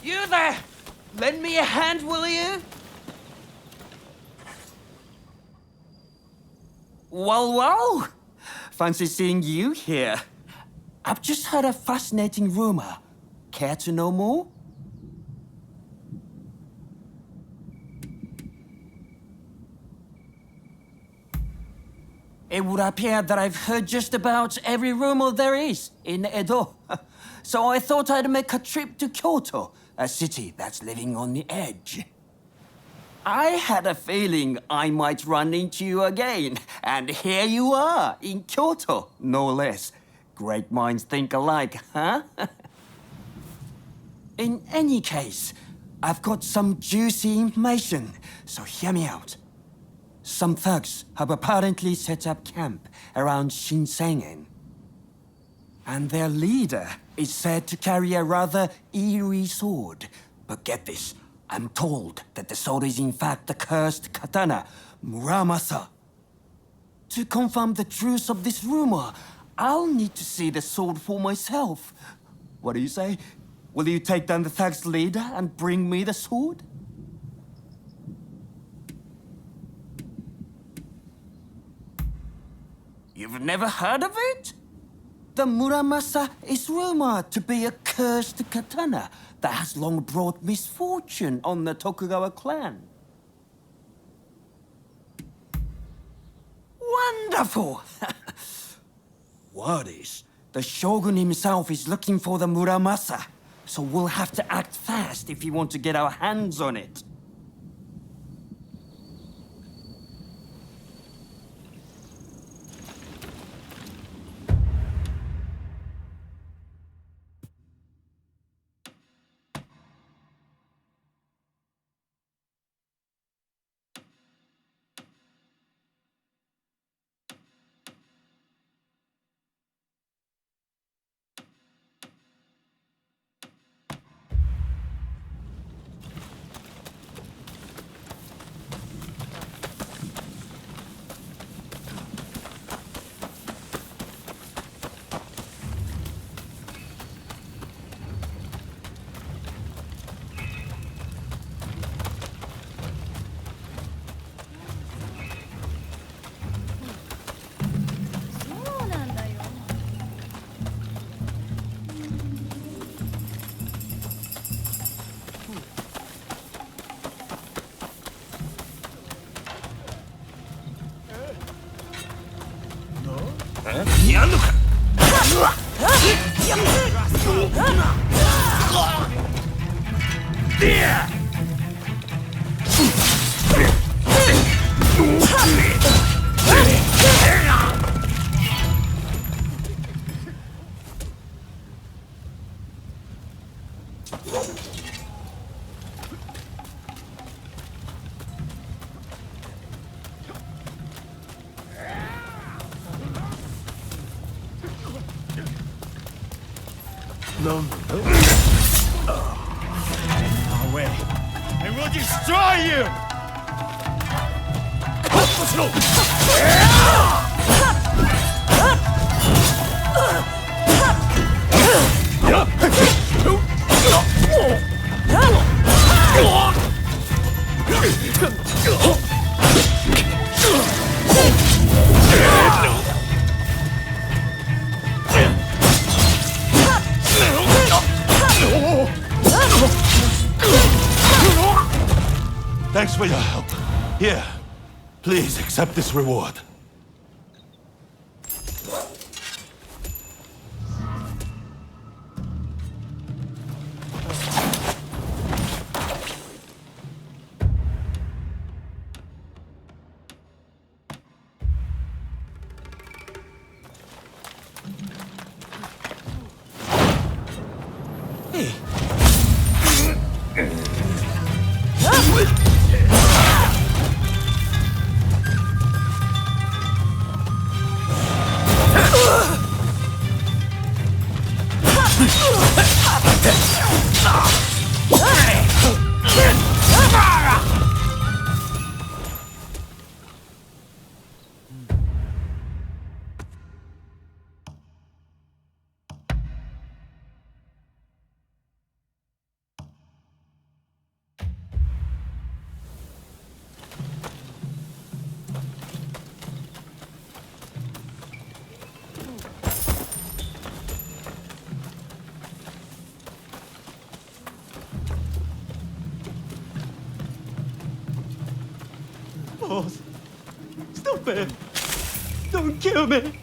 You there! Lend me a hand, will you? Well. Fancy seeing you here. I've just heard a fascinating rumor. Care to know more? It would appear that I've heard just about every rumor there is in Edo. So I thought I'd make a trip to Kyoto, a city that's living on the edge. I had a feeling I might run into you again, and here you are, in Kyoto, no less. Great minds think alike, huh? In any case, I've got some juicy information, so hear me out. Some thugs have apparently set up camp around Shinsengen. And their leader is said to carry a rather eerie sword. But get this, I'm told that the sword is in fact the cursed katana, Muramasa. To confirm the truth of this rumor, I'll need to see the sword for myself. What do you say? Will you take down the thug's leader and bring me the sword? You've never heard of it? The Muramasa is rumored to be a cursed katana that has long brought misfortune on the Tokugawa clan. Wonderful! Word is, the Shogun himself is looking for the Muramasa, so we'll have to act fast if we want to get our hands on it. No way. I will destroy you! Thanks for your help. Here, please accept this reward. Boss, stop it! Don't kill me!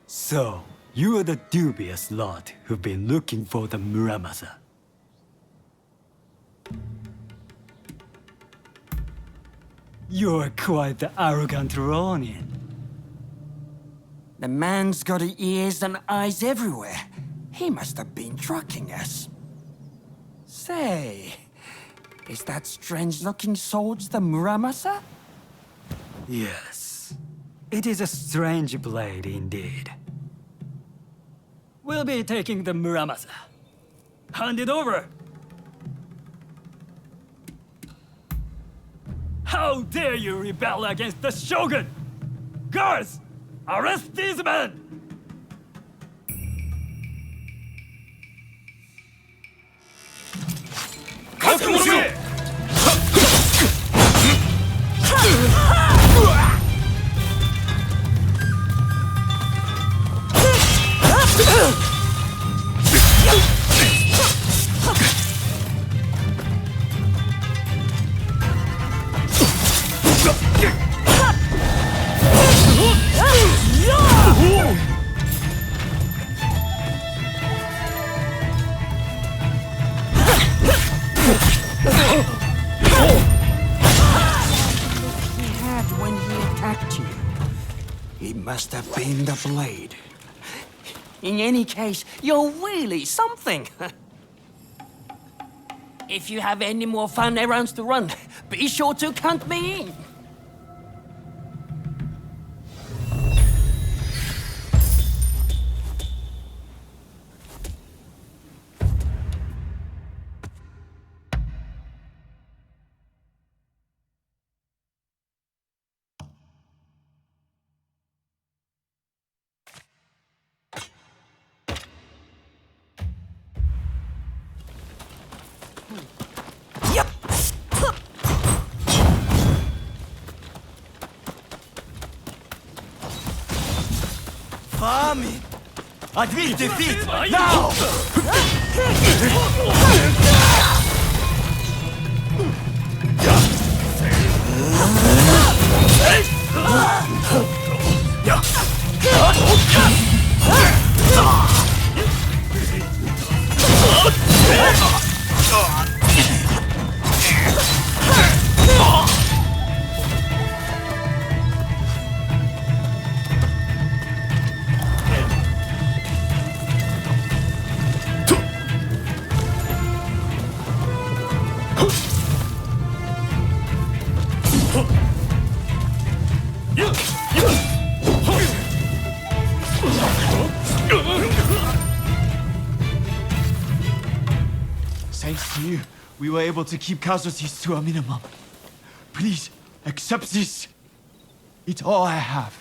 So, you are the dubious lot who've been looking for the Muramasa. You're quite the arrogant Ronin. The man's got ears and eyes everywhere. He must have been tracking us. Say, is that strange-looking sword the Muramasa? Yes, it is a strange blade indeed. We'll be taking the Muramasa. Hand it over! How dare you rebel against the Shogun! Guards! Arrest these men! Must have been the blade. In any case, you're really something. If you have any more fun errands to run, be sure to count me in. Fami! Admit defeat! Now! Thanks to you, we were able to keep casualties to a minimum. Please, accept this. It's all I have.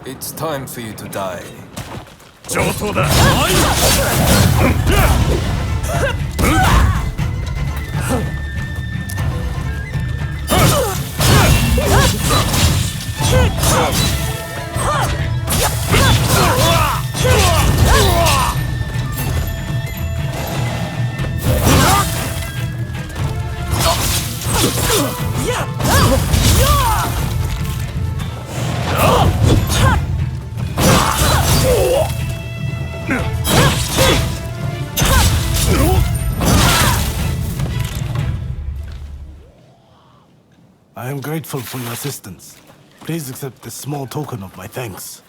It's time for you to die. 上等だ。I am grateful for your assistance. Please accept this small token of my thanks.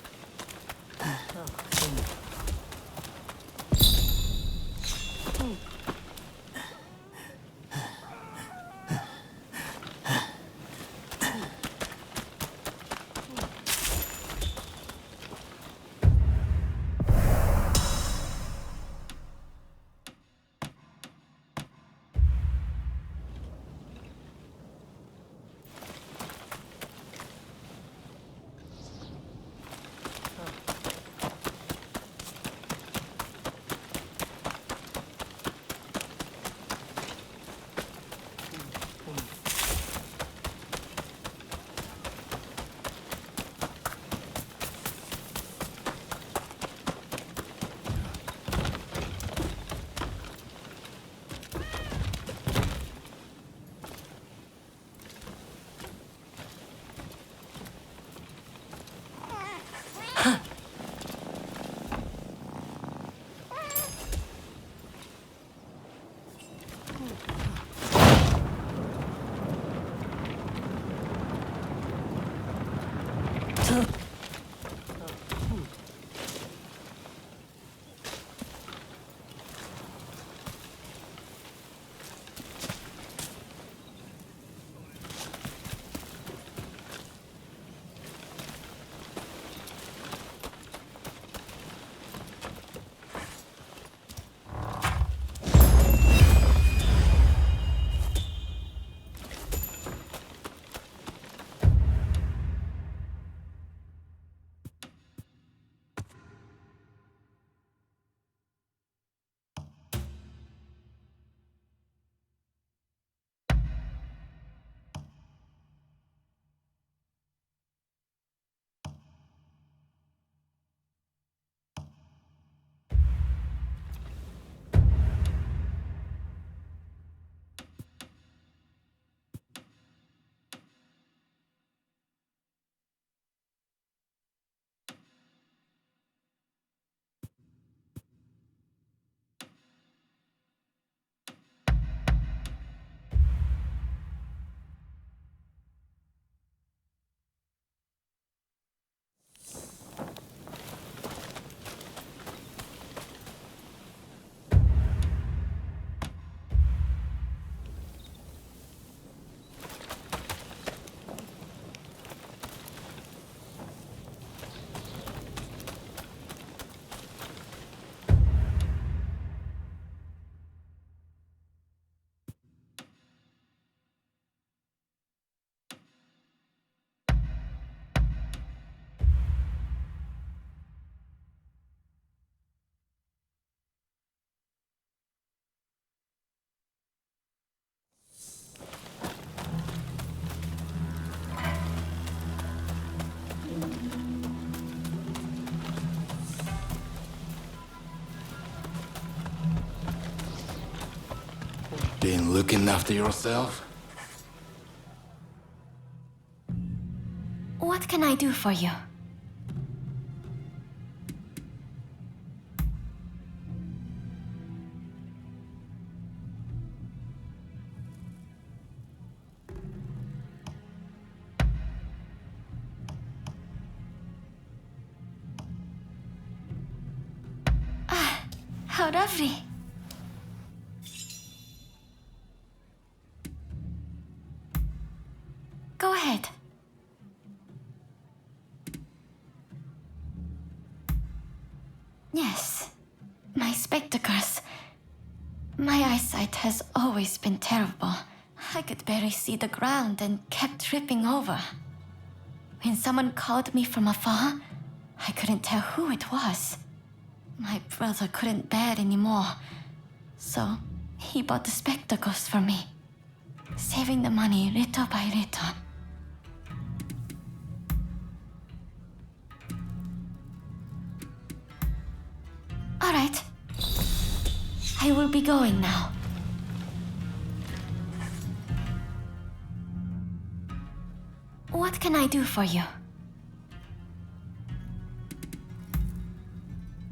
Been looking after yourself? What can I do for you? Ah, how lovely. Go ahead. Yes, my spectacles. My eyesight has always been terrible. I could barely see the ground and kept tripping over. When someone called me from afar, I couldn't tell who it was. My brother couldn't bear it anymore, so he bought the spectacles for me, saving the money little by little. All right. I will be going now. What can I do for you?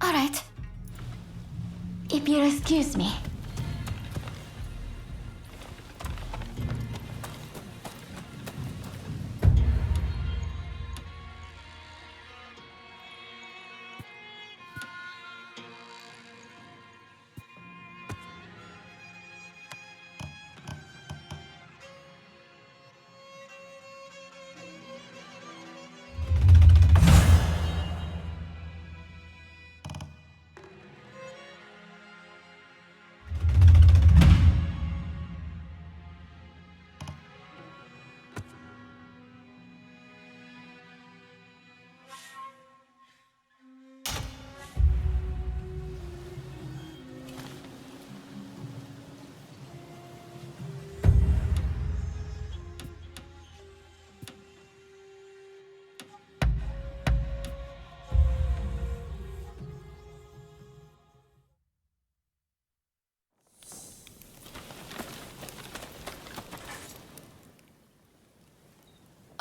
All right. If you'll excuse me.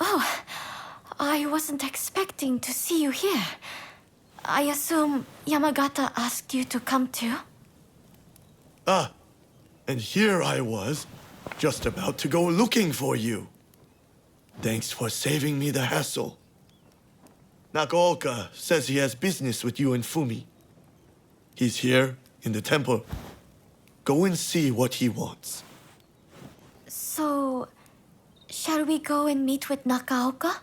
Oh, I wasn't expecting to see you here. I assume Yamagata asked you to come too? Ah, and here I was, just about to go looking for you. Thanks for saving me the hassle. Nagaoka says he has business with you and Fumi. He's here in the temple. Go and see what he wants. So, shall we go and meet with Nagaoka?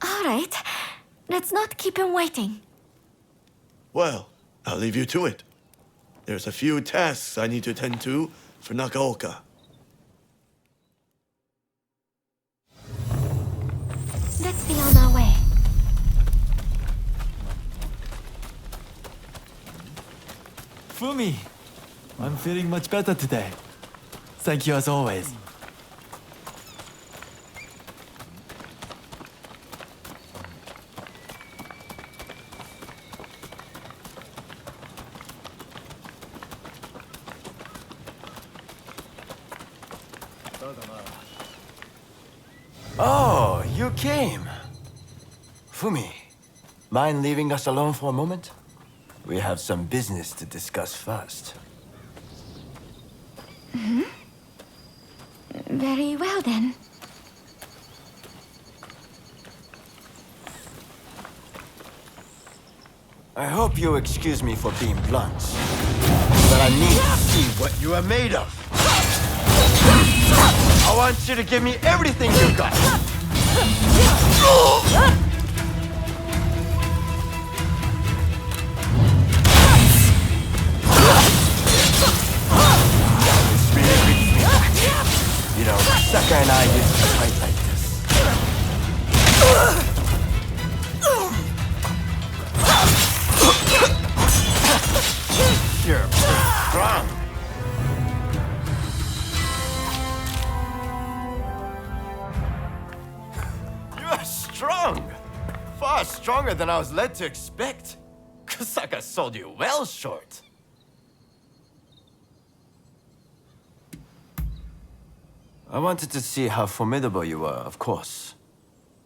All right. Let's not keep him waiting. Well, I'll leave you to it. There's a few tasks I need to tend to for Nagaoka. Let's be on our way. Fumi, I'm feeling much better today. Thank you as always. Oh, you came. Fumi, mind leaving us alone for a moment? We have some business to discuss first. Very well then. I hope you'll excuse me for being blunt, but I need to see what you are made of. I want you to give me everything you got. You know, Saka and I used to fight like this. You're strong. You're strong. Far stronger than I was led to expect. Kusaka sold you well short. I wanted to see how formidable you were, of course.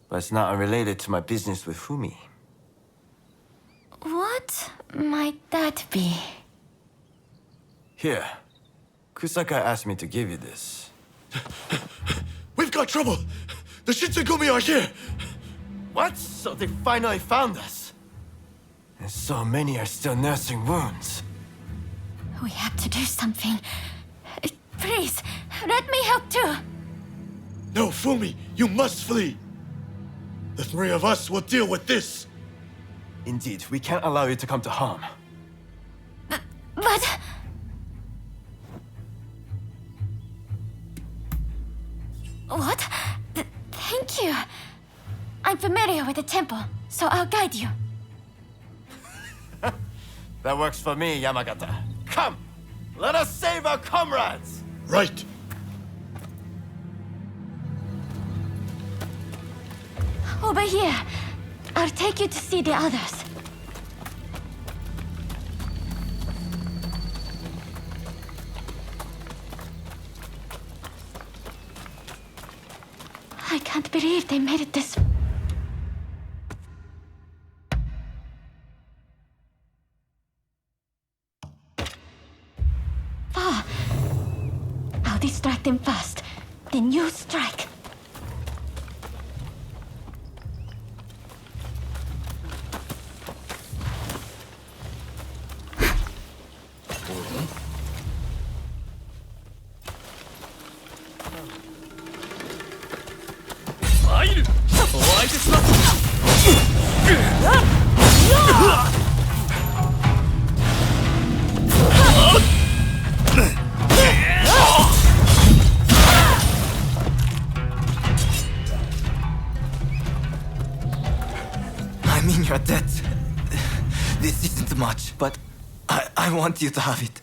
But it's not unrelated to my business with Fumi. What might that be? Here. Kusaka asked me to give you this. We've got trouble! The Shinsengumi are here! What? So they finally found us? And so many are still nursing wounds. We have to do something. Please, let me help too. No, Fumi, you must flee! The three of us will deal with this! Indeed, we can't allow you to come to harm. But... What? Thank you. I'm familiar with the temple, so I'll guide you. That works for me, Yamagata. Come! Let us save our comrades! Right! Over here. I'll take you to see the others. I can't believe they made it this... far. I'll distract them first, then you strike. I mean, you're dead. This isn't much, but I want you to have it.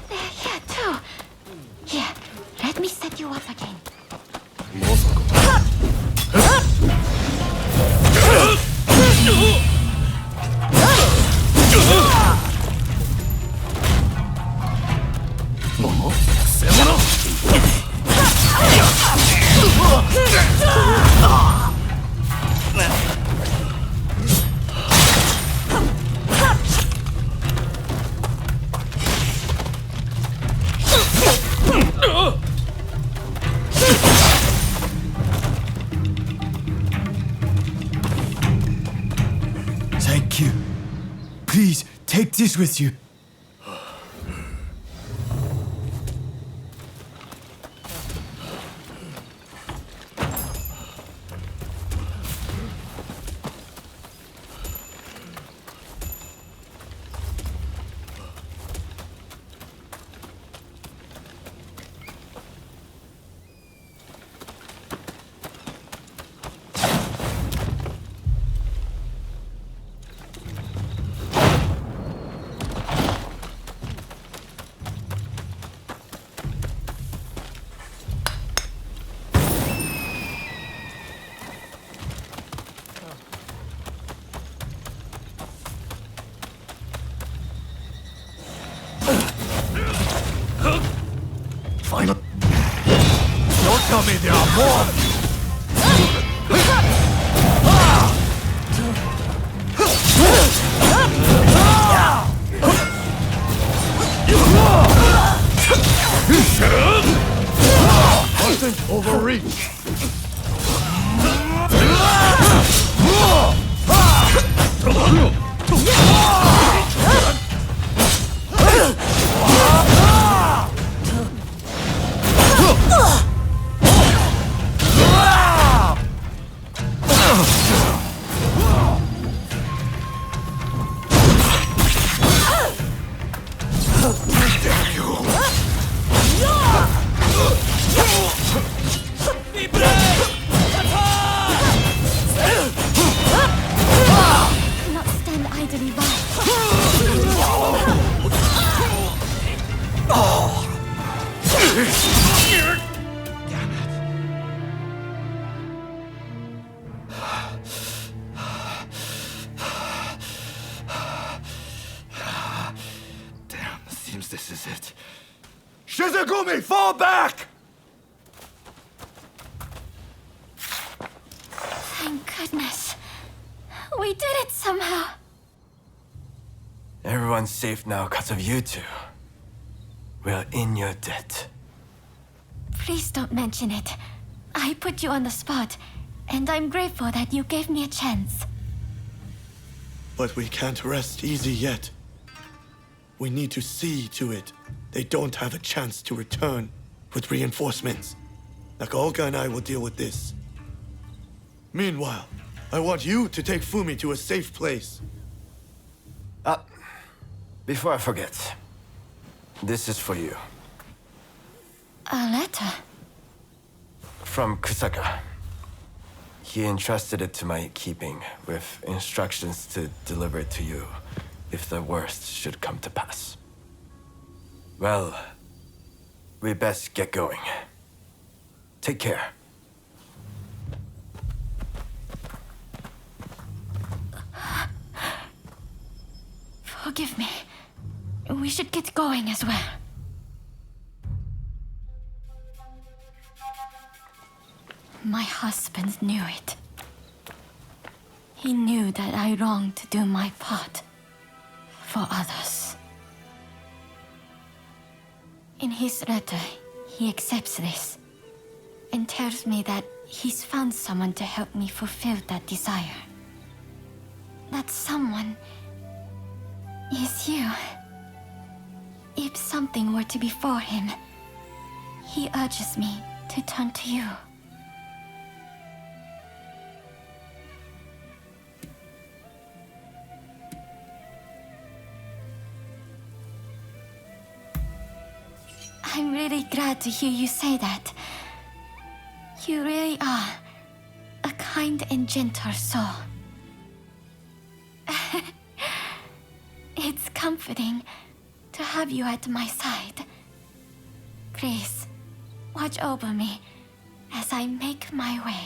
They're here too. Here, let me set you up again. take this with you. Final. Don't tell me there are more! Mustn't overreach! Not stand idly by. Damn, seems this is it. Shizugumi, fall back! Thank goodness. We did it somehow. Everyone's safe now because of you two. We're in your debt. Please don't mention it. I put you on the spot, and I'm grateful that you gave me a chance. But we can't rest easy yet. We need to see to it they don't have a chance to return with reinforcements. Nakaoka and I will deal with this. Meanwhile, I want you to take Fumi to a safe place. Before I forget, this is for you. A letter? From Kusaka. He entrusted it to my keeping, with instructions to deliver it to you if the worst should come to pass. Well, we best get going. Take care. Forgive me. We should get going as well. My husband knew it. He knew that I longed to do my part for others. In his letter, he accepts this and tells me that he's found someone to help me fulfill that desire. That someone is you. If something were to befall him, he urges me to turn to you. I'm really glad to hear you say that. You really are a kind and gentle soul. It's comforting to have you at my side. Please, watch over me as I make my way.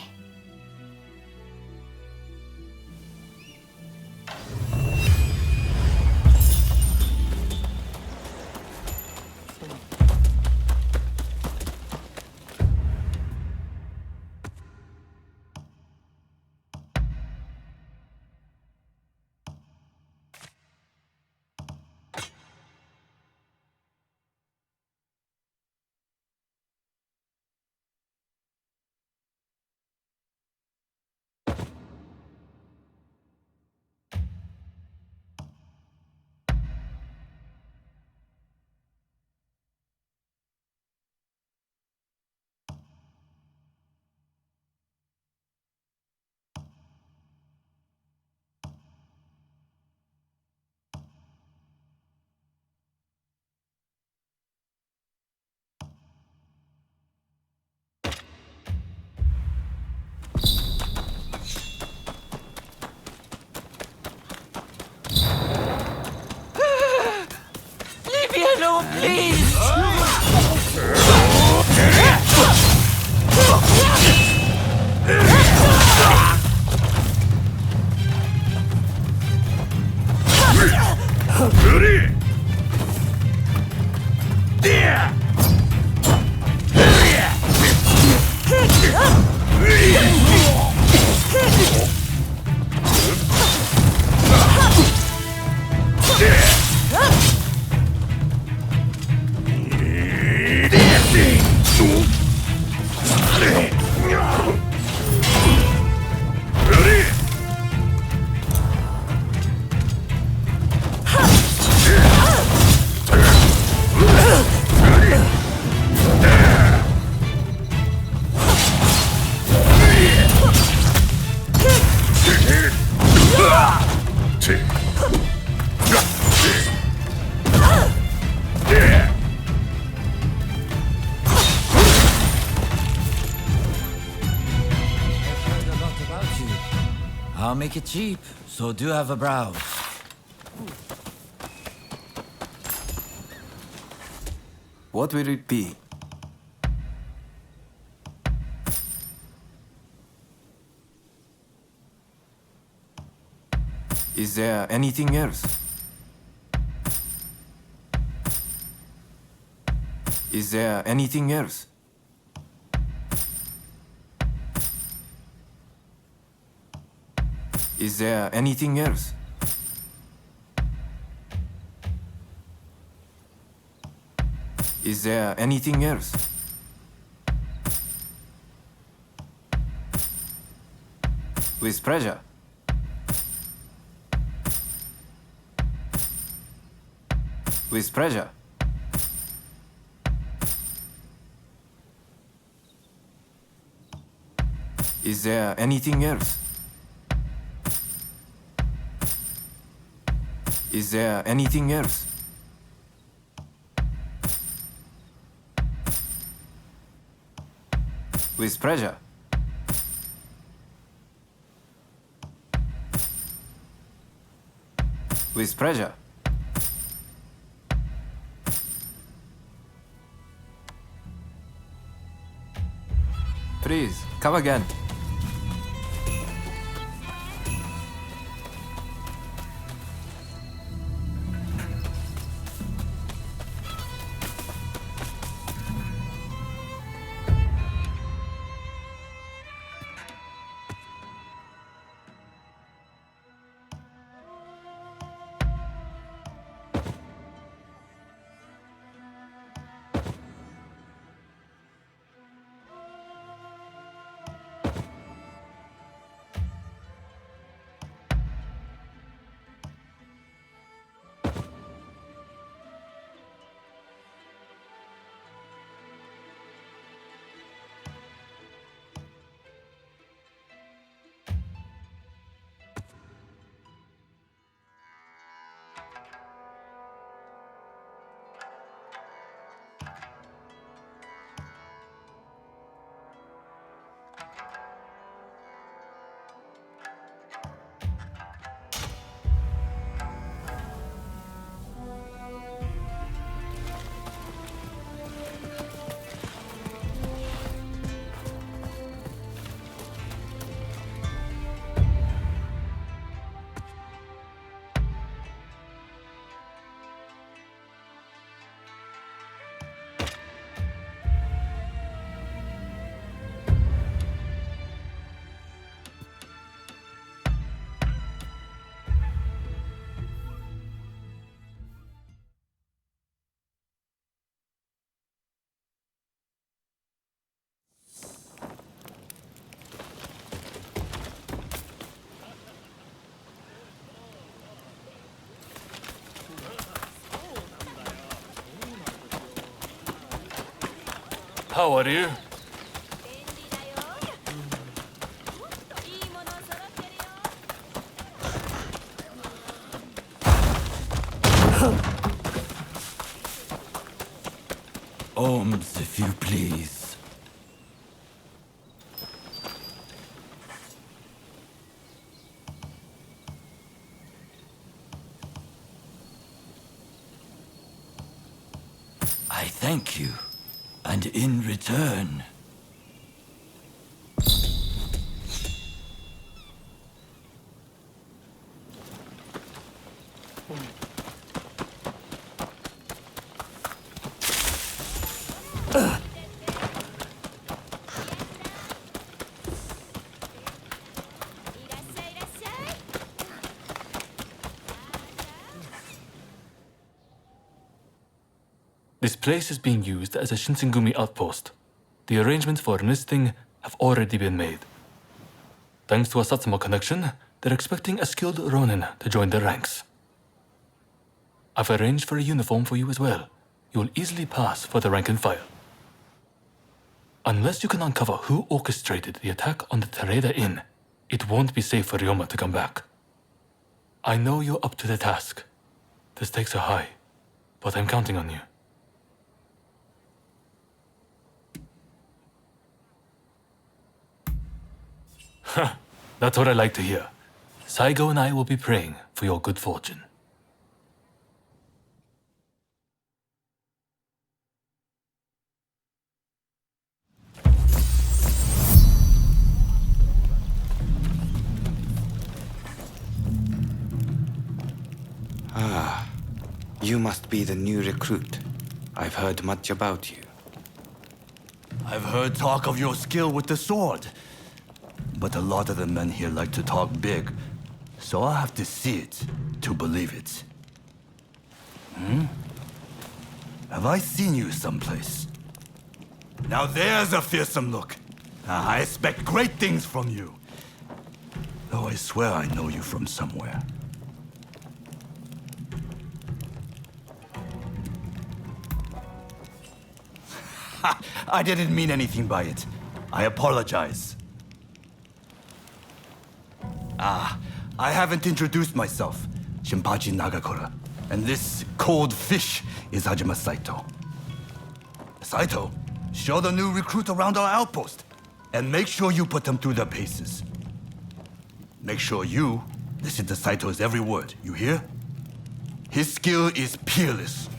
I'll make it cheap, so do have a browse. What will it be? Is there anything else? Is there anything else? Is there anything else? Is there anything else? With pleasure. With pleasure. Is there anything else? Is there anything else? With pleasure. With pleasure. Please, come again. How are you? Ohms, if you please. I thank you. And in return... This place is being used as a Shinsengumi outpost. The arrangements for enlisting have already been made. Thanks to a Satsuma connection, they're expecting a skilled Ronin to join their ranks. I've arranged for a uniform for you as well. You will easily pass for the rank and file. Unless you can uncover who orchestrated the attack on the Tereda Inn, it won't be safe for Ryoma to come back. I know you're up to the task. The stakes are high, but I'm counting on you. That's what I like to hear. Saigo and I will be praying for your good fortune. Ah, you must be the new recruit. I've heard much about you. I've heard talk of your skill with the sword. But a lot of the men here like to talk big, so I'll have to see it to believe it. Have I seen you someplace? Now there's a fearsome look. I expect great things from you. Though I swear I know you from somewhere. I didn't mean anything by it. I apologize. I haven't introduced myself. Shinpachi Nagakura. And this cold fish is Hajime Saito. Saito, show the new recruit around our outpost. And make sure you put them through their paces. Make sure you listen to Saito's every word, you hear? His skill is peerless.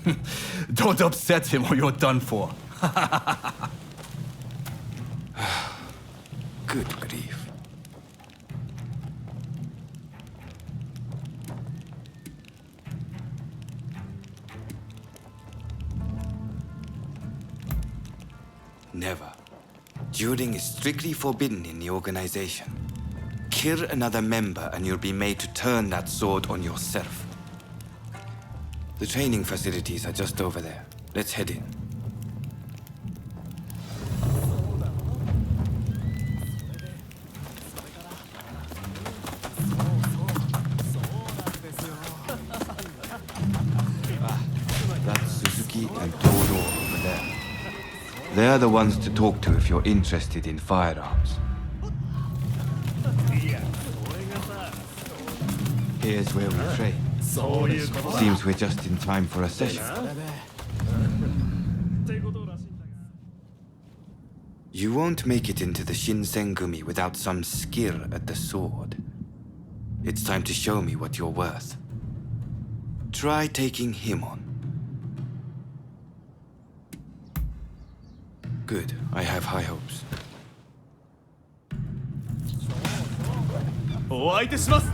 Don't upset him or you're done for. Good grief. Never. Dueling is strictly forbidden in the organization. Kill another member and you'll be made to turn that sword on yourself. The training facilities are just over there. Let's head in. That's Suzuki and Todo over there. They're the ones to talk to if you're interested in firearms. Here's where we train. Seems we're just in time for a session. You won't make it into the Shinsengumi without some skill at the sword. It's time to show me what you're worth. Try taking him on. Good. I have high hopes. お相手します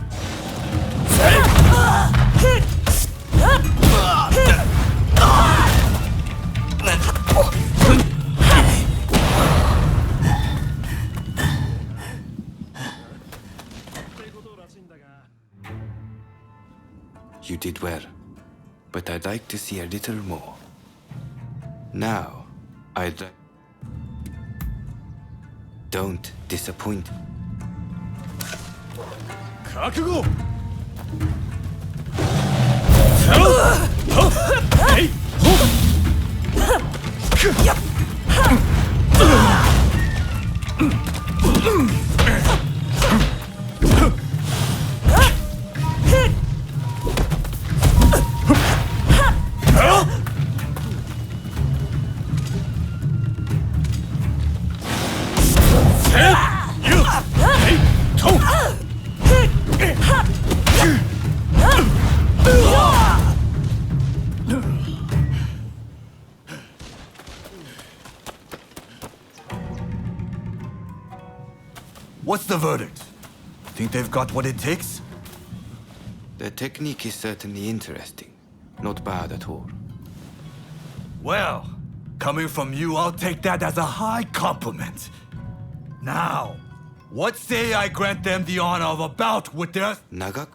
You did well, but I'd like to see a little more. Now, I'd like... Don't disappoint. 覚悟 What's the verdict? Think they've got what it takes? The technique is certainly interesting. Not bad at all. Well, coming from you, I'll take that as a high compliment. Now, what say I grant them the honor of a bout with their... Nagak?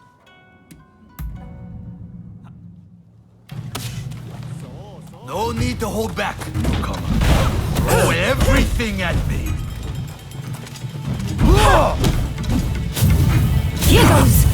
No need to hold back, newcomer. Throw everything at me. Here goes!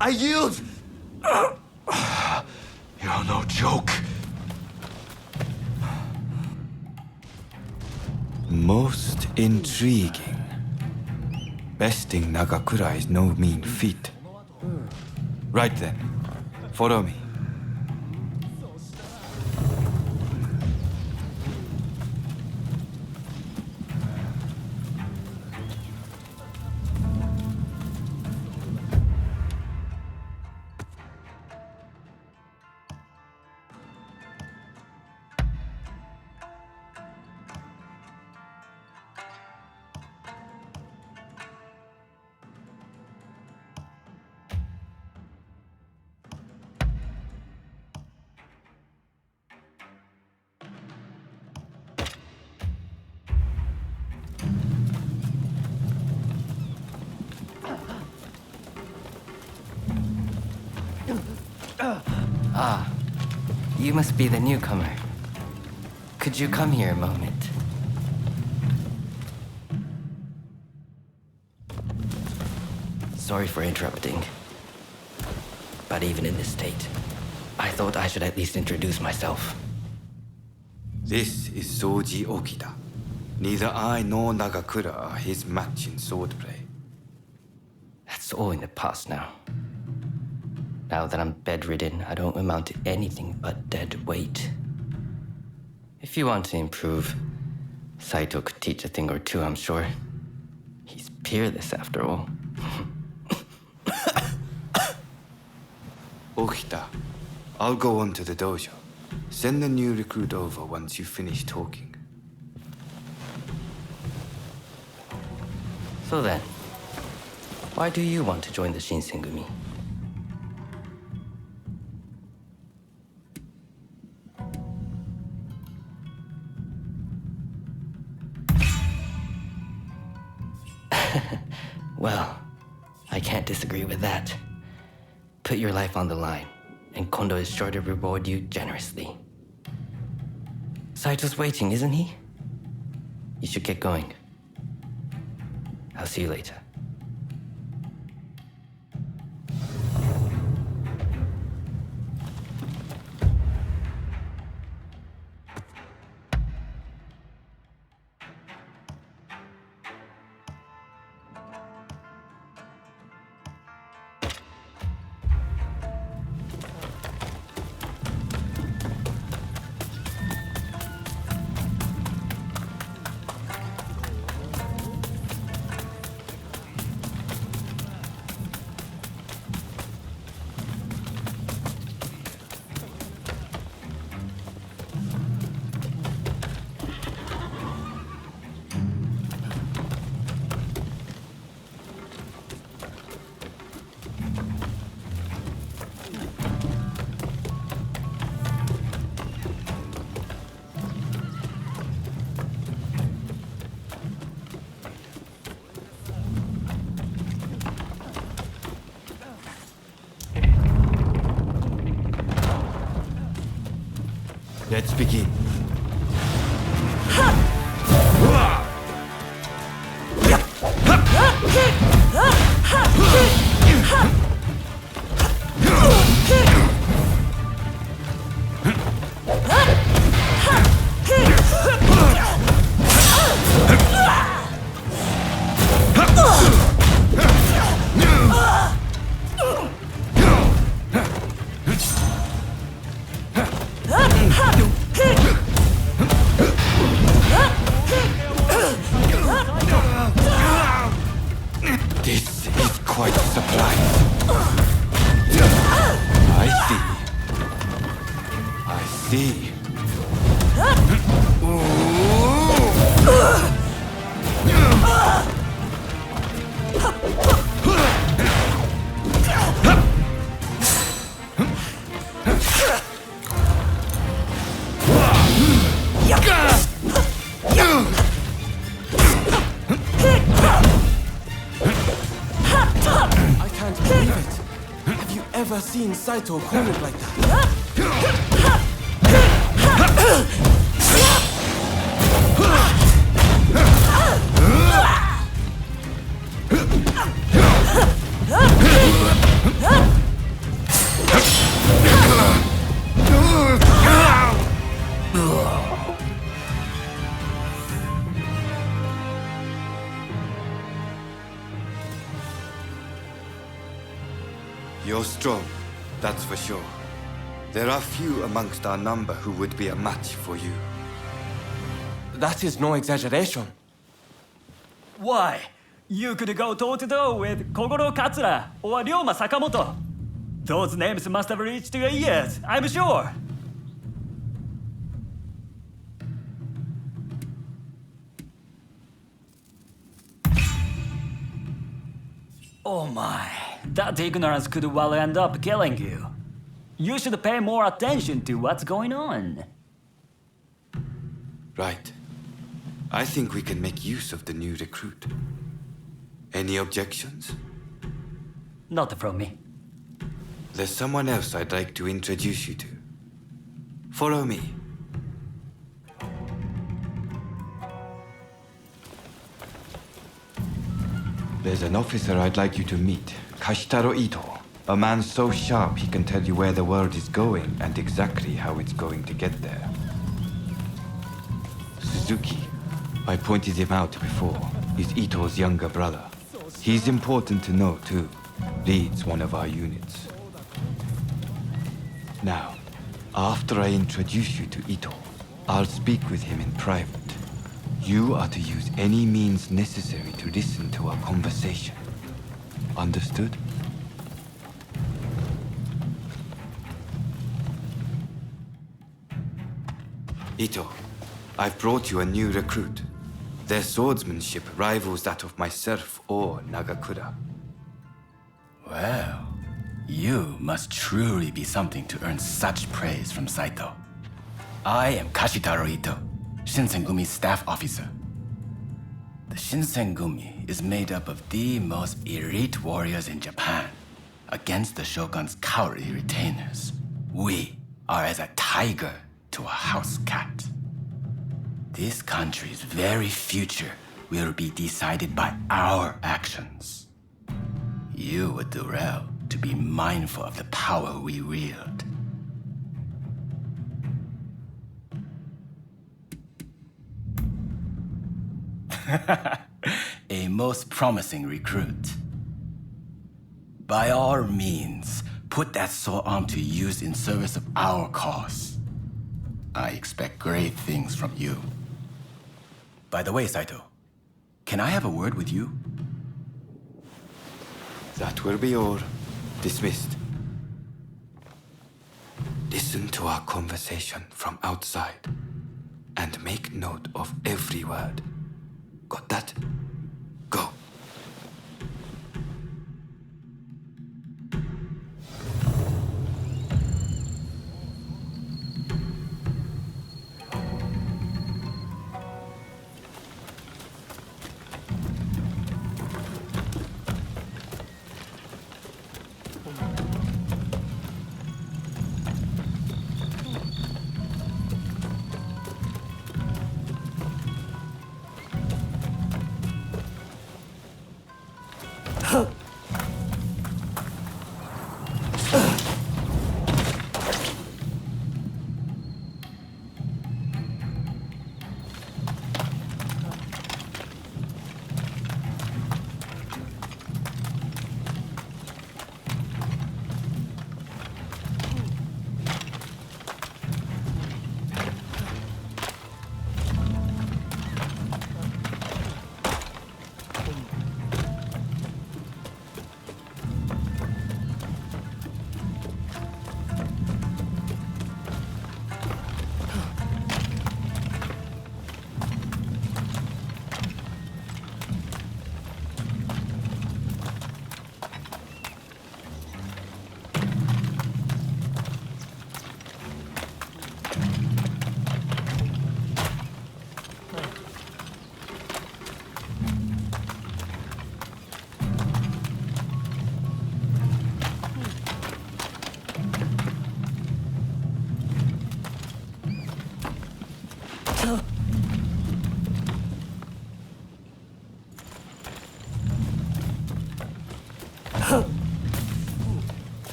I yield! You're no joke. Most intriguing. Besting Nagakura is no mean feat. Right then, follow me. Ah, you must be the newcomer. Could you come here a moment? Sorry for interrupting. But even in this state, I thought I should at least introduce myself. This is Soji Okita. Neither I nor Nagakura are his match in swordplay. That's all in the past now. Now that I'm bedridden, I don't amount to anything but dead weight. If you want to improve, Saito could teach a thing or two, I'm sure. He's peerless after all. Okita, I'll go on to the dojo. Send the new recruit over once you finish talking. So then, why do you want to join the Shinsengumi? Well, I can't disagree with that. Put your life on the line, and Kondo is sure to reward you generously. Saito's waiting, isn't he? You should get going. I'll see you later. Let's begin. This is quite a surprise. I see. I can't believe it. Have you ever seen Saito cornered like that? You're strong, that's for sure. There are few amongst our number who would be a match for you. That is no exaggeration. Why? You could go toe-to-toe with Kogoro Katsura or Ryoma Sakamoto. Those names must have reached your ears, I'm sure. Oh my, that ignorance could well end up killing you. You should pay more attention to what's going on. Right. I think we can make use of the new recruit. Any objections? Not from me. There's someone else I'd like to introduce you to. Follow me. There's an officer I'd like you to meet, Kashitaro Ito. A man so sharp he can tell you where the world is going and exactly how it's going to get there. Suzuki, I pointed him out before, is Ito's younger brother. He's important to know too. Leads one of our units. Now, after I introduce you to Ito, I'll speak with him in private. You are to use any means necessary to listen to our conversation. Understood? Ito, I've brought you a new recruit. Their swordsmanship rivals that of myself or Nagakura. Well, you must truly be something to earn such praise from Saito. I am Kashitaro Ito, Shinsengumi's staff officer. The Shinsengumi is made up of the most elite warriors in Japan against the Shogun's cowardly retainers. We are as a tiger to a house cat. This country's very future will be decided by our actions. You would do well to be mindful of the power we wield. A most promising recruit. By all means, put that sword arm to use in service of our cause. I expect great things from you. By the way, Saito, can I have a word with you? That will be all. Dismissed. Listen to our conversation from outside and make note of every word. Got that? Go.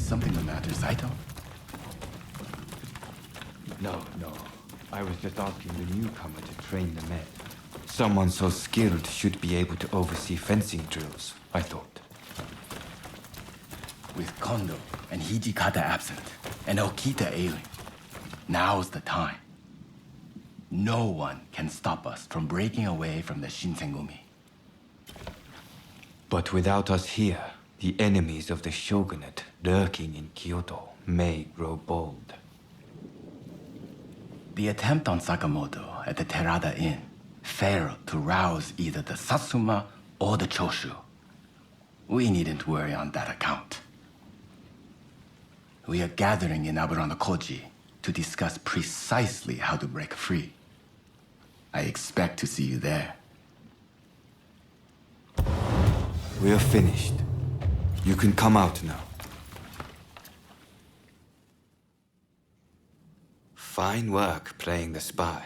something the matter, Saito? No. I was just asking the newcomer to train the men. Someone so skilled should be able to oversee fencing drills, I thought. With Kondo and Hijikata absent, and Okita ailing, now's the time. No one can stop us from breaking away from the Shinsengumi. But without us here, the enemies of the shogunate lurking in Kyoto may grow bold. The attempt on Sakamoto at the Terada Inn failed to rouse either the Satsuma or the Choshu. We needn't worry on that account. We are gathering in Aburano-Koji to discuss precisely how to break free. I expect to see you there. We're finished. You can come out now. Fine work playing the spy.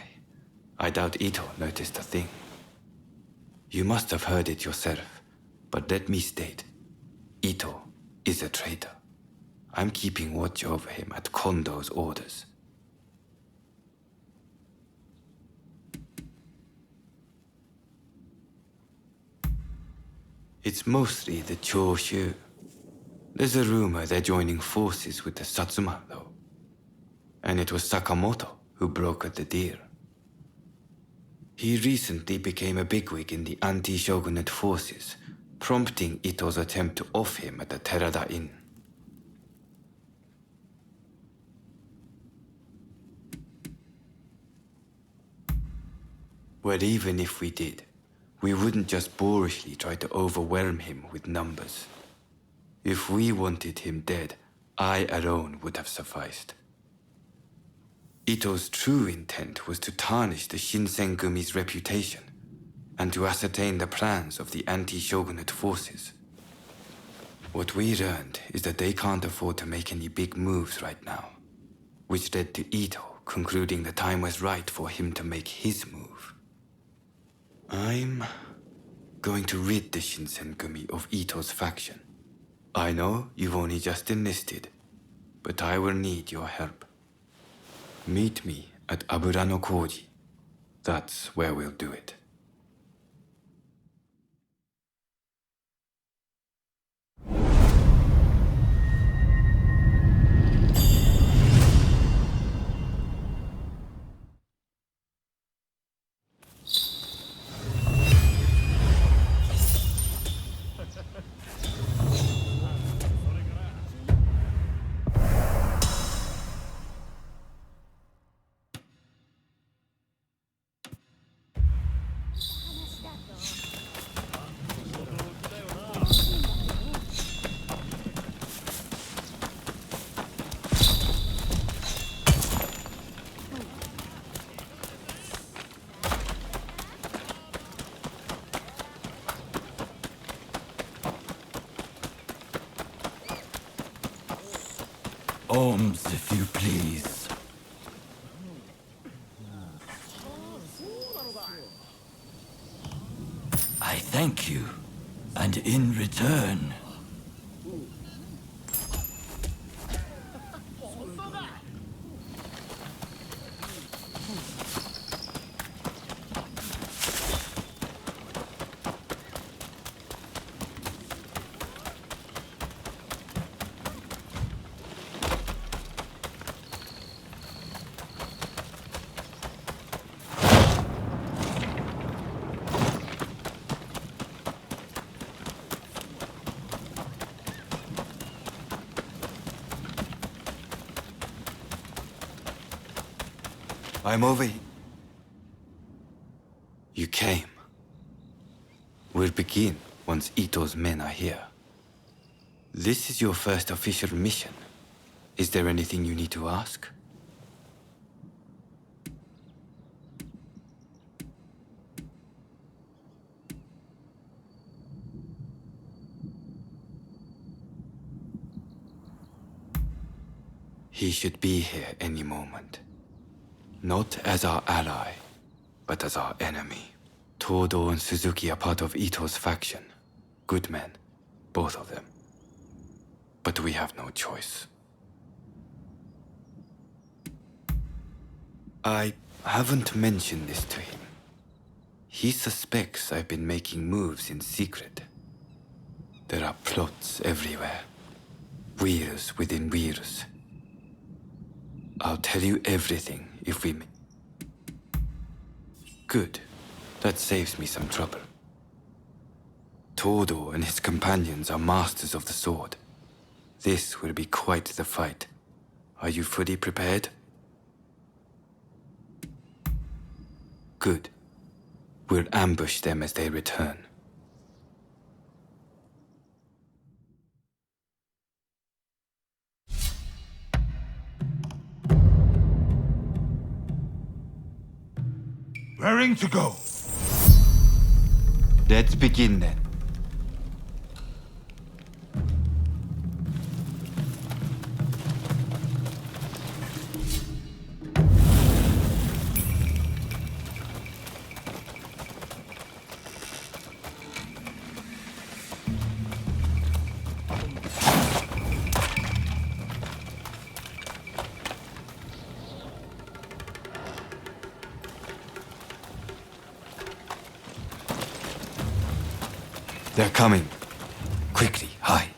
I doubt Ito noticed a thing. You must have heard it yourself, but let me state, Ito is a traitor. I'm keeping watch over him at Kondo's orders. It's mostly the Choshu. There's a rumor they're joining forces with the Satsuma, though. And it was Sakamoto who brokered the deal. He recently became a bigwig in the anti-shogunate forces, prompting Ito's attempt to off him at the Terada Inn. Well, even if we did, we wouldn't just boorishly try to overwhelm him with numbers. If we wanted him dead, I alone would have sufficed. Ito's true intent was to tarnish the Shinsengumi's reputation and to ascertain the plans of the anti-shogunate forces. What we learned is that they can't afford to make any big moves right now, which led to Ito concluding the time was right for him to make his move. I'm going to rid the Shinsengumi of Ito's faction. I know you've only just enlisted, but I will need your help. Meet me at Aburano-Koji. That's where we'll do it. Ohms, if you please. I thank you, and in return... I'm over here. You came. We'll begin once Ito's men are here. This is your first official mission. Is there anything you need to ask? He should be here any moment. Not as our ally, but as our enemy. Todo and Suzuki are part of Ito's faction. Good men, both of them. But we have no choice. I haven't mentioned this to him. He suspects I've been making moves in secret. There are plots everywhere. Wheels within wheels. I'll tell you everything if we... Good. That saves me some trouble. Todo and his companions are masters of the sword. This will be quite the fight. Are you fully prepared? Good. We'll ambush them as they return. Raring to go. Let's begin then. They're coming. Quickly, hide.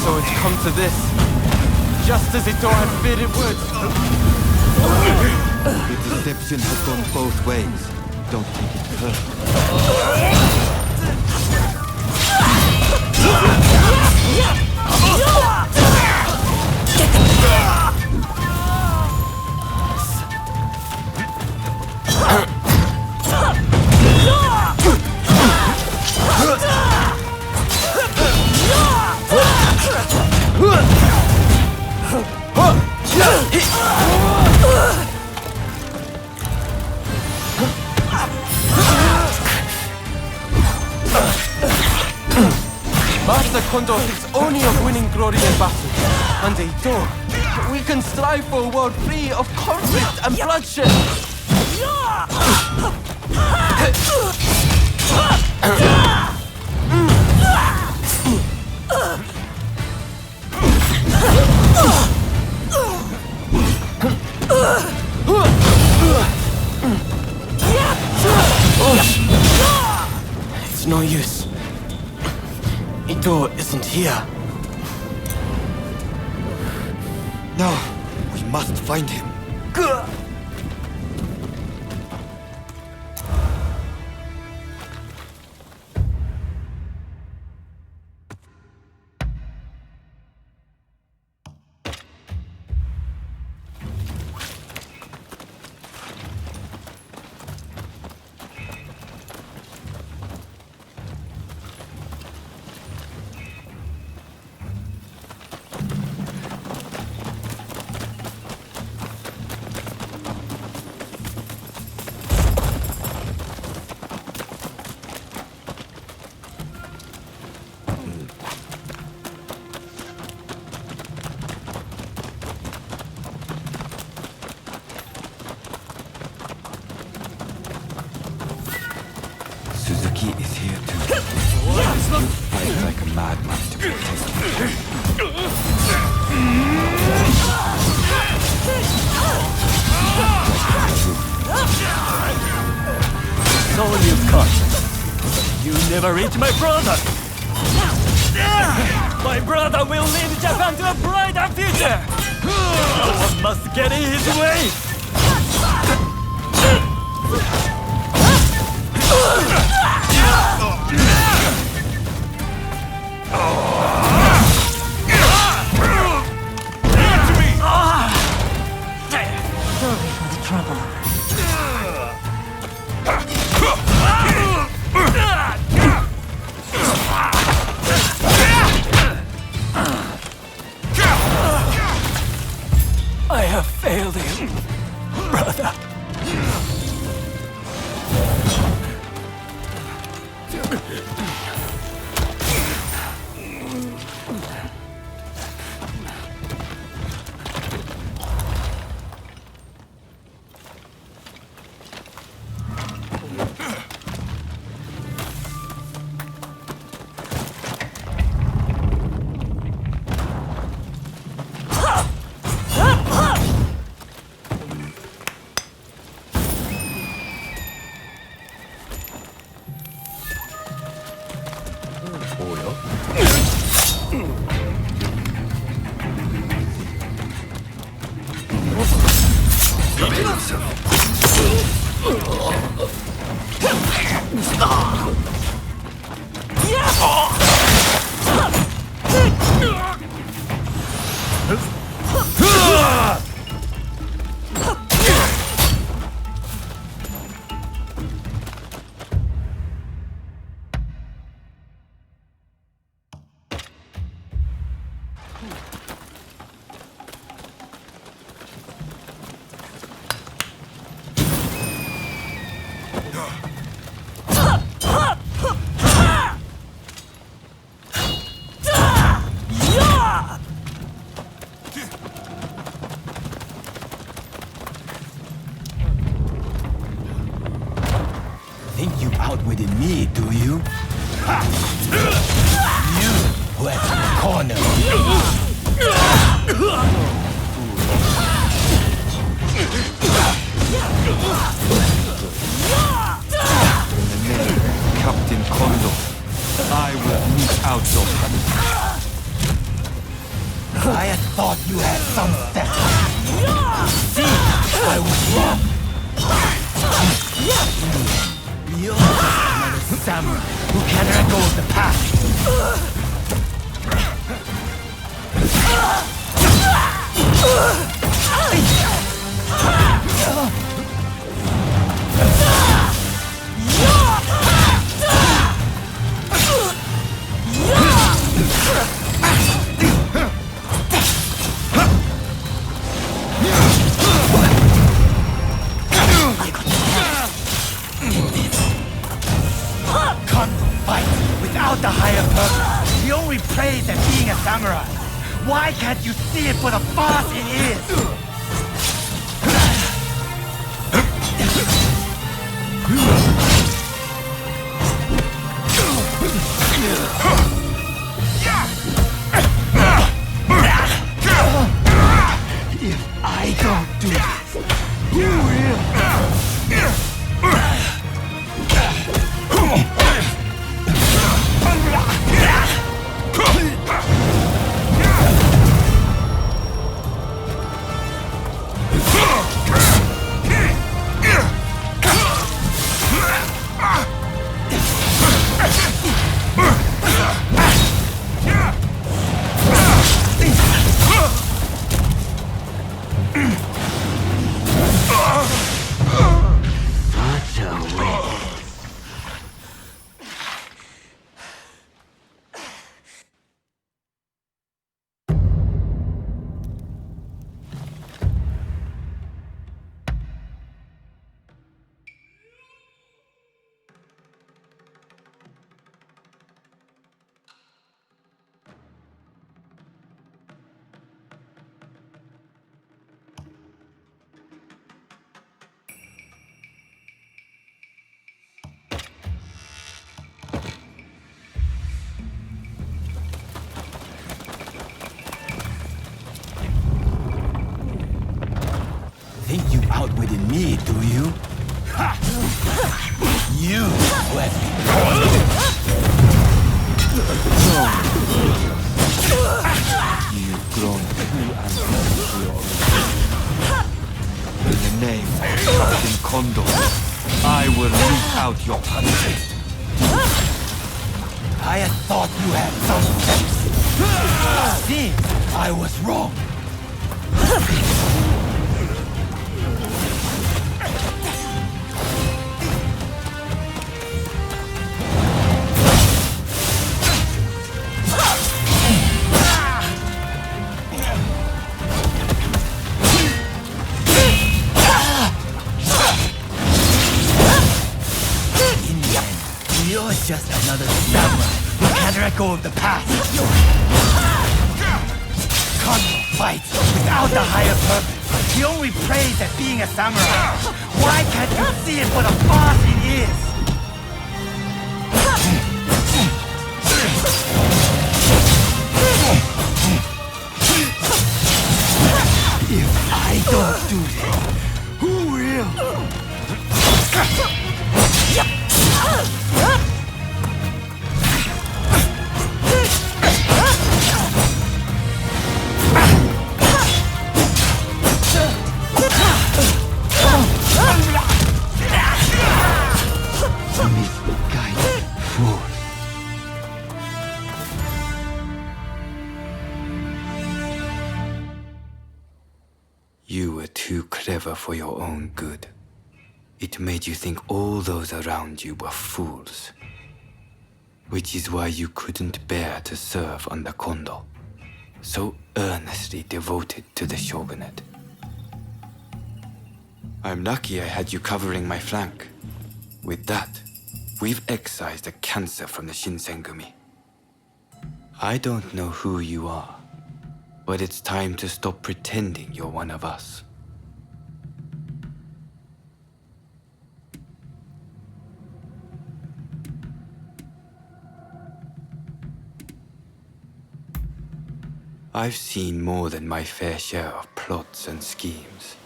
So it's come to this, just as Ito had feared it would. The deception has gone both ways. Don't take it personally. Master Kondo thinks only of winning glory in battle. And Ito, we can strive for a world free of conflict and bloodshed. It's no use. Ito isn't here. No, we must find him. Suzuki is here too. You fight like a madman to protect me. So you've caught. You never reach my brother. My brother will lead Japan to a brighter future. No one must get in his way. Think you outwitted me, do you? Ha! You who has cornered Captain Kondo, I will mete out your punishment. I had thought you had some sense. See, I was wrong. You're another samurai who can't let go of the past. Without the higher purpose, the only praise at being a samurai. Why can't you see it for the farce it is? If I don't do this, who will? Think you outwitted me, do you? Ha! You who has been You've grown too ambitious. In the name of Captain Kondo, I will mete out your punishment. I had thought you had some sense. Seems I was wrong. You're just another samurai who can't let go of the past. Can't fight without the higher purpose. The only praise at being a samurai. Why can't you see it for the farce it is? If I don't do this, who will? You were too clever for your own good. It made you think all those around you were fools. Which is why you couldn't bear to serve under Kondo, so earnestly devoted to the shogunate. I'm lucky I had you covering my flank. With that, we've excised a cancer from the Shinsengumi. I don't know who you are, but it's time to stop pretending you're one of us. I've seen more than my fair share of plots and schemes.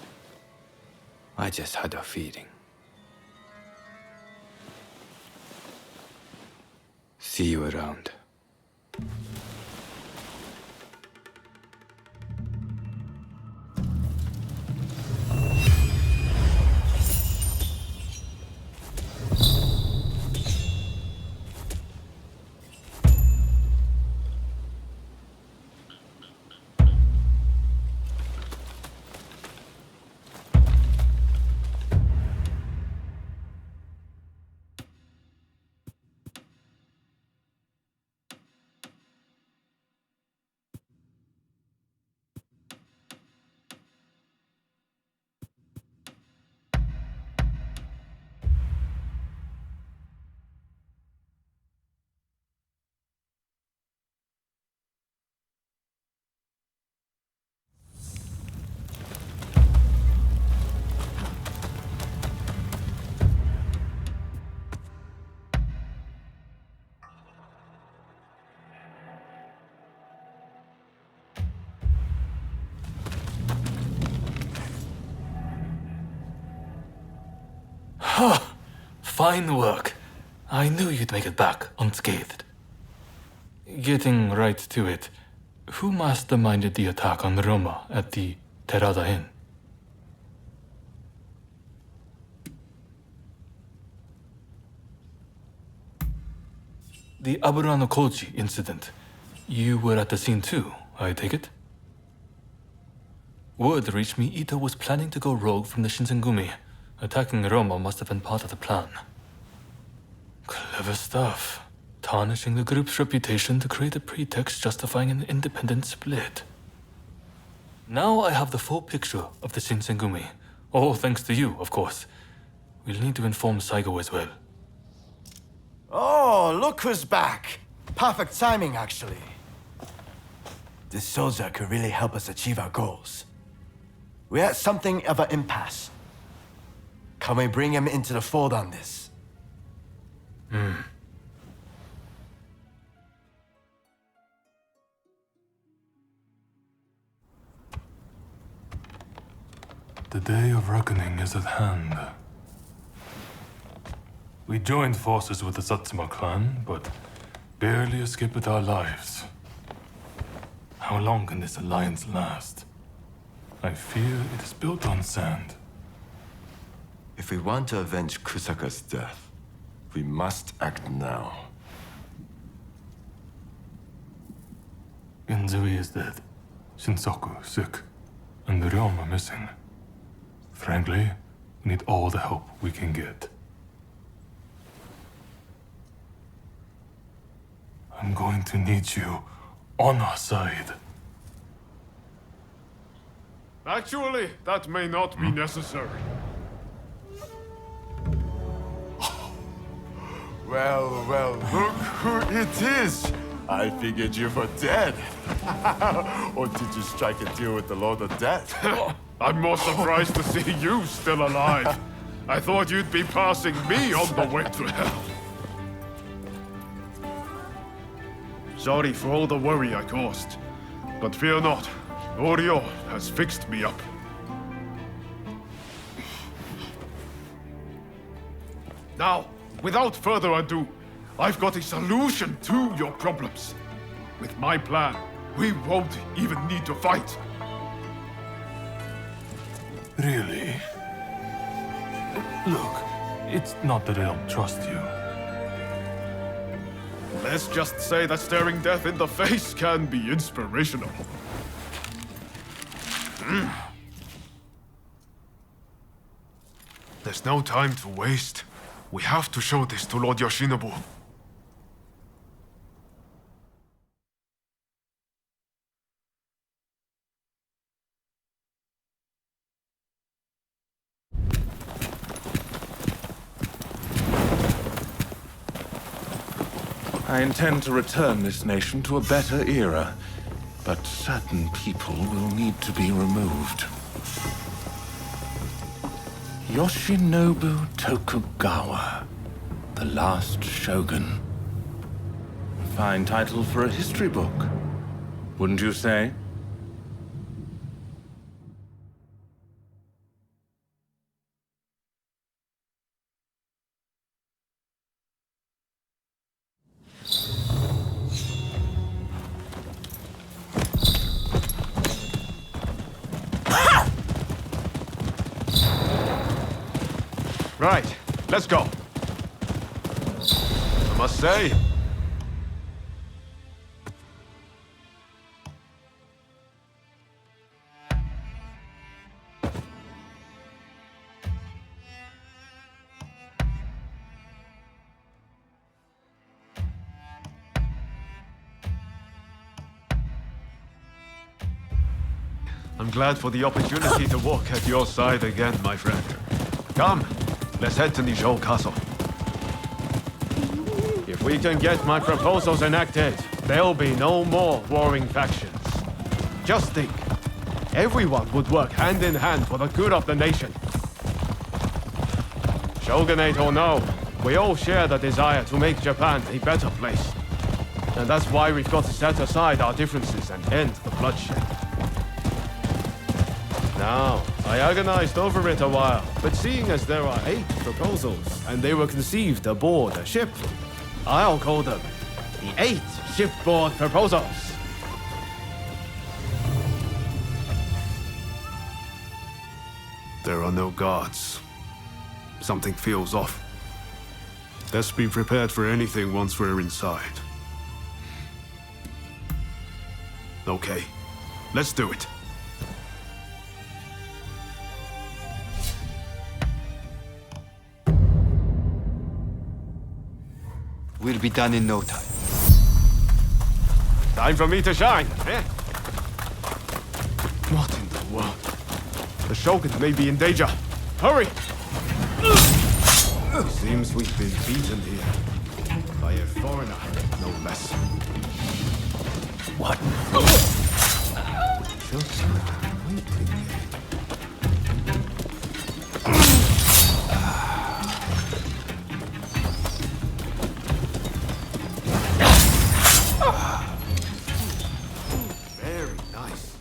I just had a feeling. See you around. Fine work. I knew you'd make it back unscathed. Getting right to it, who masterminded the attack on Roma at the Terada Inn? The Aburano Kochi incident. You were at the scene too, I take it? Word reached me Ito was planning to go rogue from the Shinsengumi. Attacking Roma must have been part of the plan. Clever stuff. Tarnishing the group's reputation to create a pretext justifying an independent split. Now I have the full picture of the Shinsengumi. All thanks to you, of course. We'll need to inform Saigo as well. Oh, look who's back. Perfect timing, actually. This soldier could really help us achieve our goals. We're at something of an impasse. Can we bring him into the fold on this? The day of reckoning is at hand. We joined forces with the Satsuma clan, but barely escaped with our lives. How long can this alliance last? I fear it is built on sand. If we want to avenge Kusaka's death, we must act now. Genzui is dead. Shinsaku sick. And the Ryoma missing. Frankly, we need all the help we can get. I'm going to need you on our side. Actually, that may not be necessary. Well, look who it is! I figured you were dead. Or did you strike a deal with the Lord of Death? I'm more surprised to see you still alive. I thought you'd be passing me on the way to hell. Sorry for all the worry I caused. But fear not, Oryo has fixed me up. Now, without further ado, I've got a solution to your problems. With my plan, we won't even need to fight. Really? Look, it's not that I don't trust you. Let's just say that staring death in the face can be inspirational. There's no time to waste. We have to show this to Lord Yoshinobu. I intend to return this nation to a better era, but certain people will need to be removed. Yoshinobu Tokugawa, the last shogun. Fine title for a history book, wouldn't you say? Right, let's go. I must say, I'm glad for the opportunity to walk at your side again, my friend. Come, let's head to Nijou Castle. If we can get my proposals enacted, there'll be no more warring factions. Just think, everyone would work hand in hand for the good of the nation. Shogunate or no, we all share the desire to make Japan a better place. And that's why we've got to set aside our differences and end the bloodshed. Now, I agonized over it a while, but seeing as there are 8 proposals, and they were conceived aboard a ship, I'll call them the 8 shipboard proposals. There are no guards. Something feels off. Let's be prepared for anything once we're inside. Okay, let's do it. We'll be done in no time. Time for me to shine, eh? What in the world? The Shogun may be in danger. Hurry! It seems we've been beaten here. By a foreigner, no less. What? Just a waiting game. Very nice.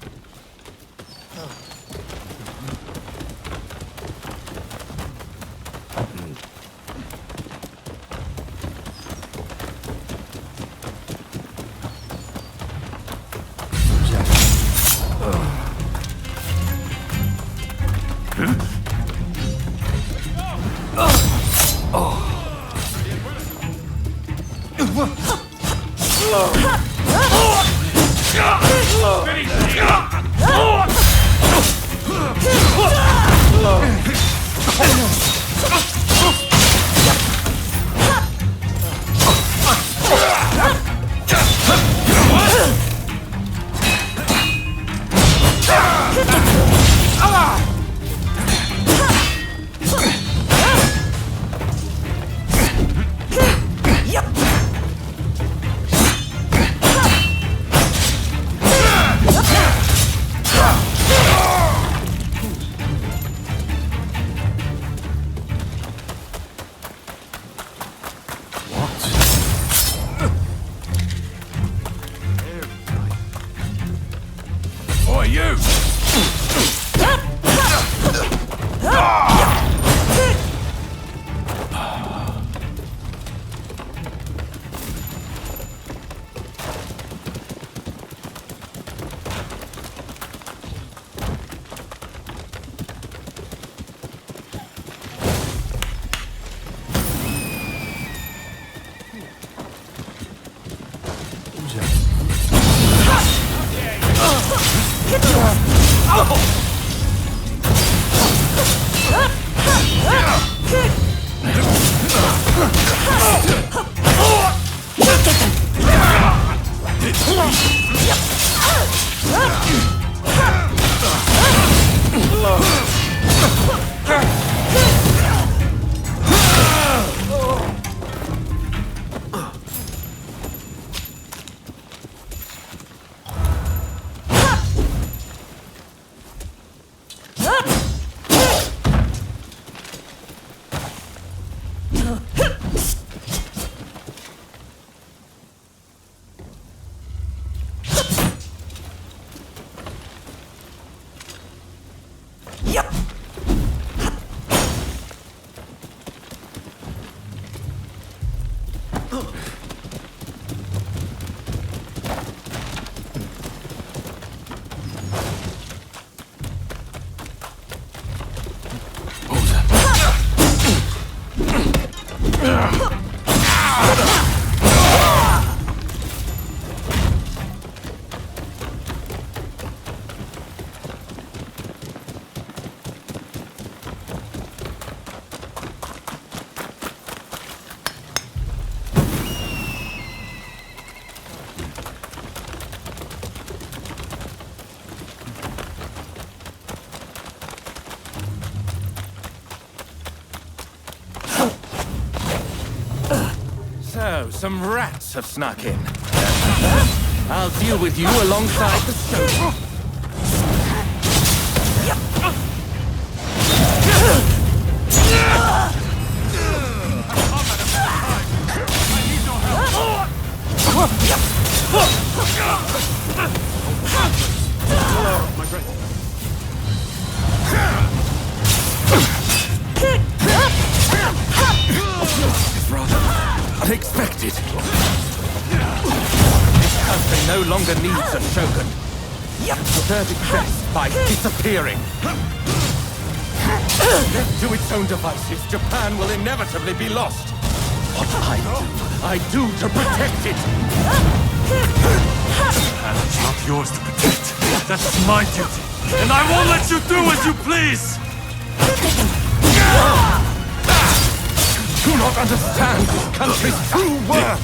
So, some rats have snuck in. I'll deal with you alongside the show. Hello, my friend. It's rather unexpected. This country no longer needs a shogun. Serve it best by disappearing. Left to its own devices, Japan will inevitably be lost. What I do to protect it. And it's not yours to protect. That's my duty. And I won't let you do as you please! Do not understand this country's true worth.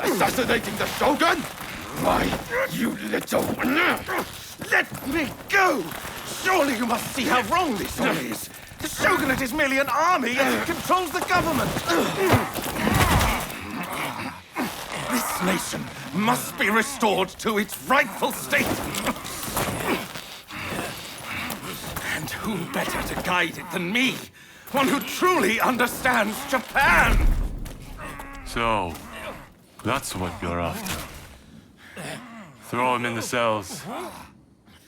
Assassinating the Shogun? Why, you little... Let me go! Surely you must see how wrong this all is. The Shogunate is merely an army and it controls the government. This nation must be restored to its rightful state. And who better to guide it than me? One who truly understands Japan! So, that's what you're after. Throw him in the cells.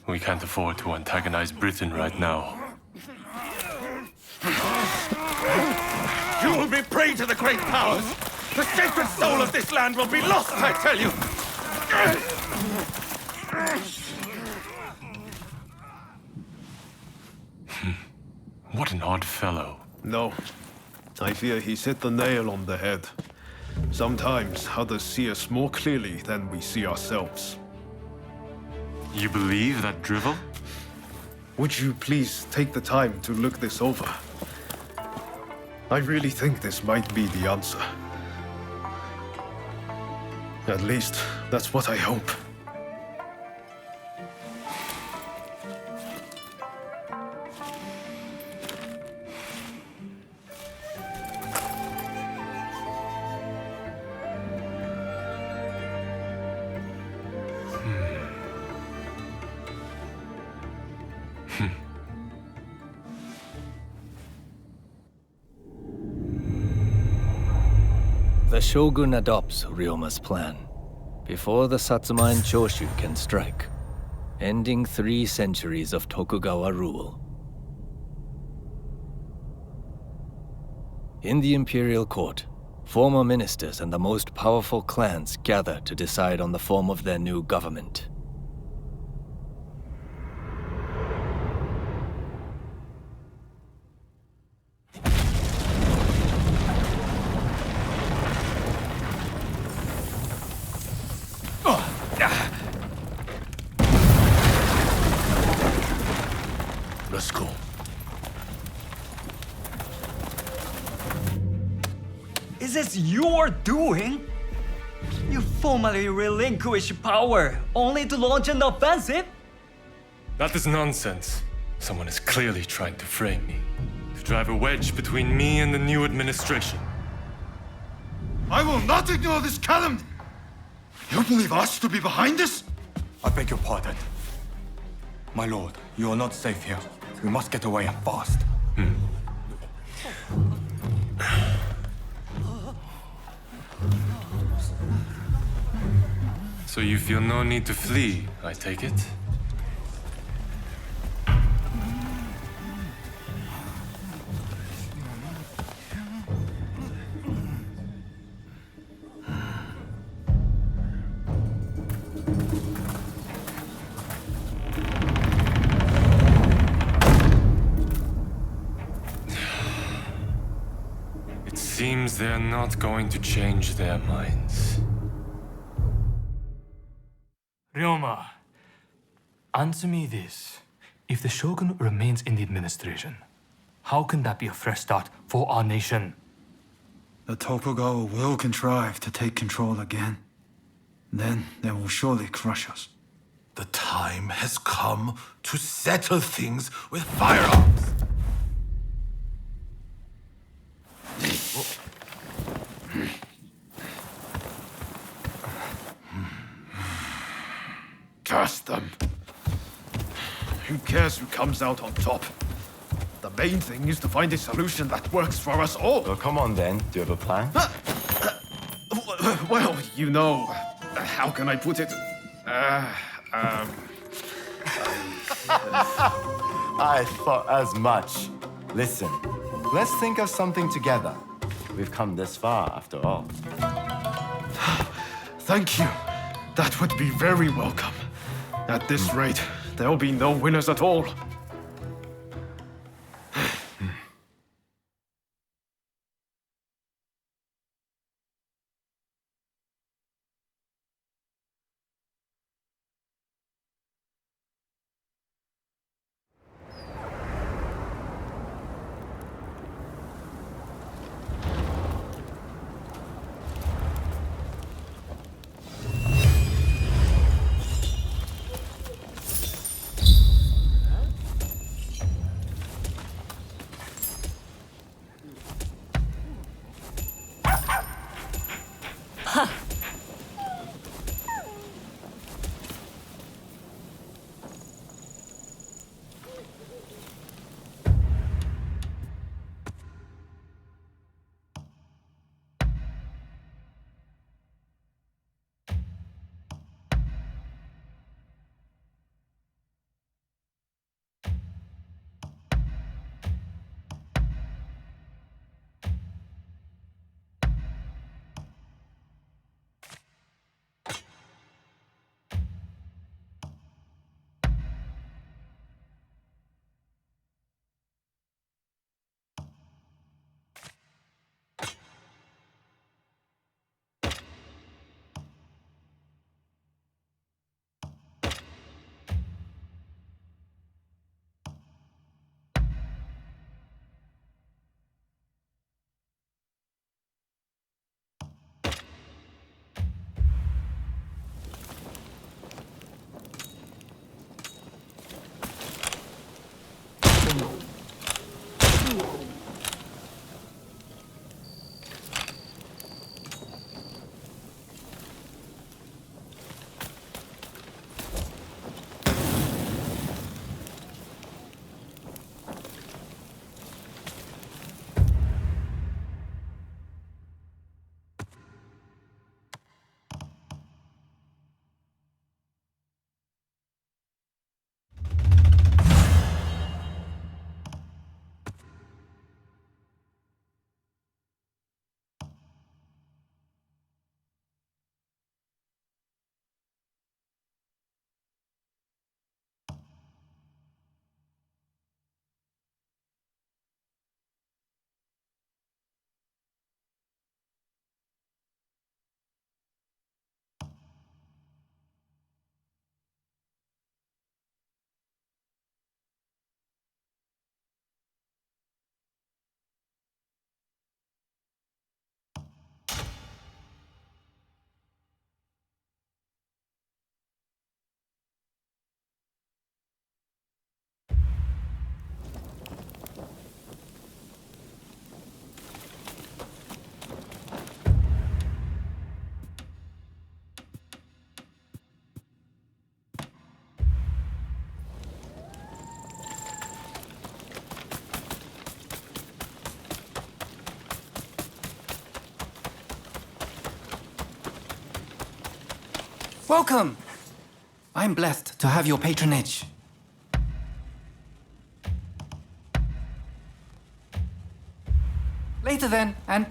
We can't afford to antagonize Britain right now. You will be prey to the great powers! The sacred soul of this land will be lost, I tell you! What an odd fellow. No. I fear he's hit the nail on the head. Sometimes others see us more clearly than we see ourselves. You believe that drivel? Would you please take the time to look this over? I really think this might be the answer. At least, that's what I hope. The Shogun adopts Ryoma's plan before the Satsuma and Choshu can strike, ending 3 centuries of Tokugawa rule. In the imperial court, former ministers and the most powerful clans gather to decide on the form of their new government. is this you're doing? You formally relinquish power only to launch an offensive? That is nonsense. Someone is clearly trying to frame me, to drive a wedge between me and the new administration. I will not ignore this calumny! You believe us to be behind this? I beg your pardon. My lord, you are not safe here. We must get away and fast. So you feel no need to flee, I take it? It seems they're not going to change their minds. Ryoma, answer me this. If the Shogun remains in the administration, how can that be a fresh start for our nation? The Tokugawa will contrive to take control again. Then they will surely crush us. The time has come to settle things with firearms. Curse them. Who cares who comes out on top? The main thing is to find a solution that works for us all. Well, come on then. Do you have a plan? Well, you know, how can I put it? I thought as much. Listen, let's think of something together. We've come this far, after all. Thank you. That would be very welcome. At this rate, there'll be no winners at all. Welcome! I'm blessed to have your patronage. Later then, and